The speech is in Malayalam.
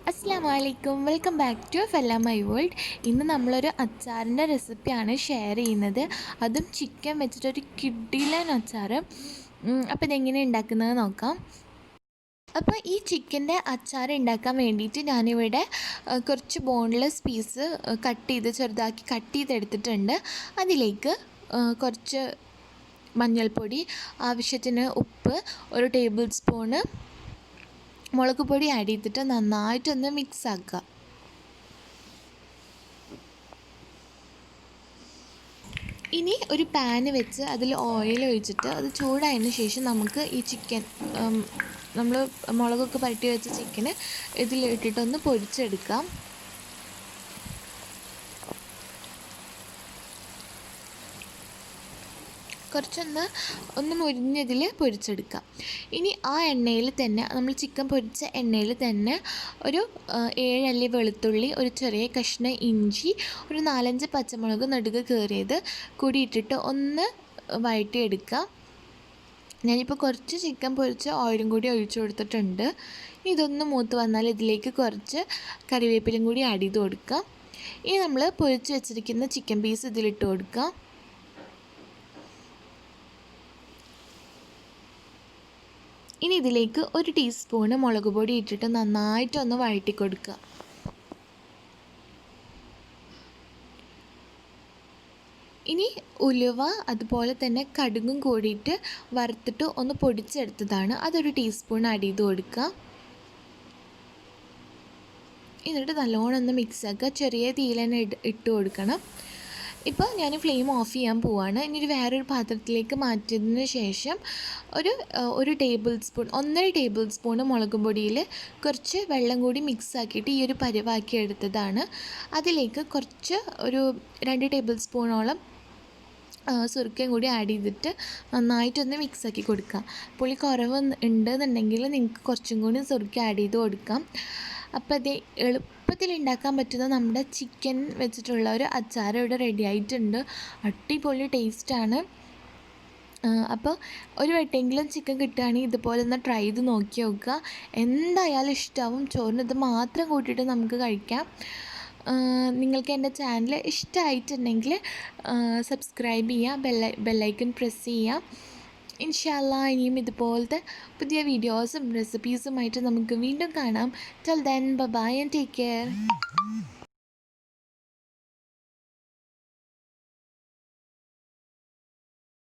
അസ്സലാമലൈക്കും, welcome back to fella my world. ഇന്ന് നമ്മളൊരു അച്ചാറിൻ്റെ റെസിപ്പിയാണ് ഷെയർ ചെയ്യുന്നത്. അതും ചിക്കൻ വെച്ചിട്ടൊരു കിഡിലൻ അച്ചാർ. അപ്പോൾ ഇതെങ്ങനെ ഉണ്ടാക്കുന്നത് നോക്കാം. അപ്പോൾ ഈ ചിക്കൻ്റെ അച്ചാർ ഉണ്ടാക്കാൻ വേണ്ടിയിട്ട് ഞാനിവിടെ കുറച്ച് ബോൺലെസ് പീസ് ചെറുതാക്കി കട്ട് ചെയ്തെടുത്തിട്ടുണ്ട്. അതിലേക്ക് കുറച്ച് മഞ്ഞൾപ്പൊടി, ആവശ്യത്തിന് ഉപ്പ്, ഒരു ടേബിൾ സ്പൂണ് മുളക് പൊടി ആഡ് ചെയ്തിട്ട് നന്നായിട്ടൊന്ന് മിക്സ് ആക്കുക. ഇനി ഒരു പാന് വെച്ച് അതിൽ ഓയിൽ ഒഴിച്ചിട്ട് അത് ചൂടായതിന് ശേഷം നമുക്ക് ഈ ചിക്കൻ, നമ്മൾ മുളകൊക്കെ പുരട്ടി വെച്ച ചിക്കന് ഇതിലിട്ടിട്ടൊന്ന് പൊരിച്ചെടുക്കാം. ഒന്ന് മുരിഞ്ഞതിൽ പൊരിച്ചെടുക്കാം. ഇനി ആ എണ്ണയിൽ തന്നെ, നമ്മൾ ചിക്കൻ പൊരിച്ച എണ്ണയിൽ തന്നെ ഒരു 7 അല്ലി വെളുത്തുള്ളി, ഒരു ചെറിയ കഷ്ണം ഇഞ്ചി, ഒരു 4-5 പച്ചമുളക് നടുക്ക് കീറിയത് കൂടി ഇട്ടിട്ട് ഒന്ന് വഴറ്റിയെടുക്കുക. ഞാനിപ്പോൾ കുറച്ച് ചിക്കൻ പൊരിച്ച ഓയിലും കൂടി ഒഴിച്ചു കൊടുത്തിട്ടുണ്ട്. ഇതൊന്ന് മൂത്ത് വന്നാൽ ഇതിലേക്ക് കുറച്ച് കറിവേപ്പിലയും കൂടി ആഡ് ചെയ്ത് കൊടുക്കുക. ഇനി നമ്മൾ പൊരിച്ച് വെച്ചിരിക്കുന്ന ചിക്കൻ പീസ് ഇതിലിട്ട് കൊടുക്കുക. ഇനി ഇതിലേക്ക് ഒരു ടീസ്പൂണ് മുളക് പൊടി ഇട്ടിട്ട് നന്നായിട്ടൊന്ന് വഴറ്റി കൊടുക്കുക. ഇനി ഉലുവ അതുപോലെ തന്നെ കടുകും കൂടിയിട്ട് വറുത്തിട്ട് ഒന്ന് പൊടിച്ചെടുത്തതാണ്, അതൊരു ടീസ്പൂൺ ആഡ് ചെയ്ത് കൊടുക്കുക. എന്നിട്ട് നല്ലോണം ഒന്ന് മിക്സ് ആക്കുക. ചെറിയ തീയിൽ തന്നെ ഇട്ട് കൊടുക്കണം. ഇപ്പോൾ ഞാൻ ഫ്ലെയിം ഓഫ് ചെയ്യാൻ പോവാണ്. ഇനി വേറൊരു പാത്രത്തിലേക്ക് മാറ്റിയതിന് ശേഷം ഒരു ടേബിൾ സ്പൂൺ, 1.5 ടേബിൾ സ്പൂൺ മുളക് പൊടിയിൽ കുറച്ച് വെള്ളം കൂടി മിക്സ് ആക്കിയിട്ട് ഈ ഒരു പരുവാക്കി എടുത്തതാണ്. അതിലേക്ക് ഒരു 2 ടേബിൾ സ്പൂണോളം സുർക്കയും കൂടി ആഡ് ചെയ്തിട്ട് നന്നായിട്ടൊന്ന് മിക്സാക്കി കൊടുക്കുക. പുളി കുറവ് ഉണ്ടെന്നുണ്ടെങ്കിൽ നിങ്ങൾക്ക് കുറച്ചും കൂടി സുർക്ക ആഡ് ചെയ്ത് കൊടുക്കാം. അപ്പോൾ അത് എളുപ്പത്തിൽ ഉണ്ടാക്കാൻ പറ്റുന്ന നമ്മുടെ ചിക്കൻ വെച്ചിട്ടുള്ള ഒരു അച്ചാർ ഇവിടെ റെഡി ആയിട്ടുണ്ട്. അടിപൊളി ടേസ്റ്റാണ്. അപ്പോൾ ഒരു വട്ടെങ്കിലും ചിക്കൻ കിട്ടുകയാണെങ്കിൽ ഇതുപോലെ ഒന്ന് ട്രൈ ചെയ്ത് നോക്കി നോക്കുക. എന്തായാലും ഇഷ്ടമാവും. ചോറിന് ഇത് മാത്രം കൂട്ടിയിട്ട് നമുക്ക് കഴിക്കാം. നിങ്ങൾക്ക് എൻ്റെ ചാനൽ ഇഷ്ടമായിട്ടുണ്ടെങ്കിൽ സബ്സ്ക്രൈബ് ചെയ്യുക, ബെല്ലൈക്കൺ പ്രസ് ചെയ്യുക. ഇൻഷാ അല്ലാഹ് ഇനിയും ഇതുപോലത്തെ പുതിയ വീഡിയോസും റെസിപ്പീസുമായിട്ട് നമുക്ക് വീണ്ടും കാണാം. Till then bye and take care.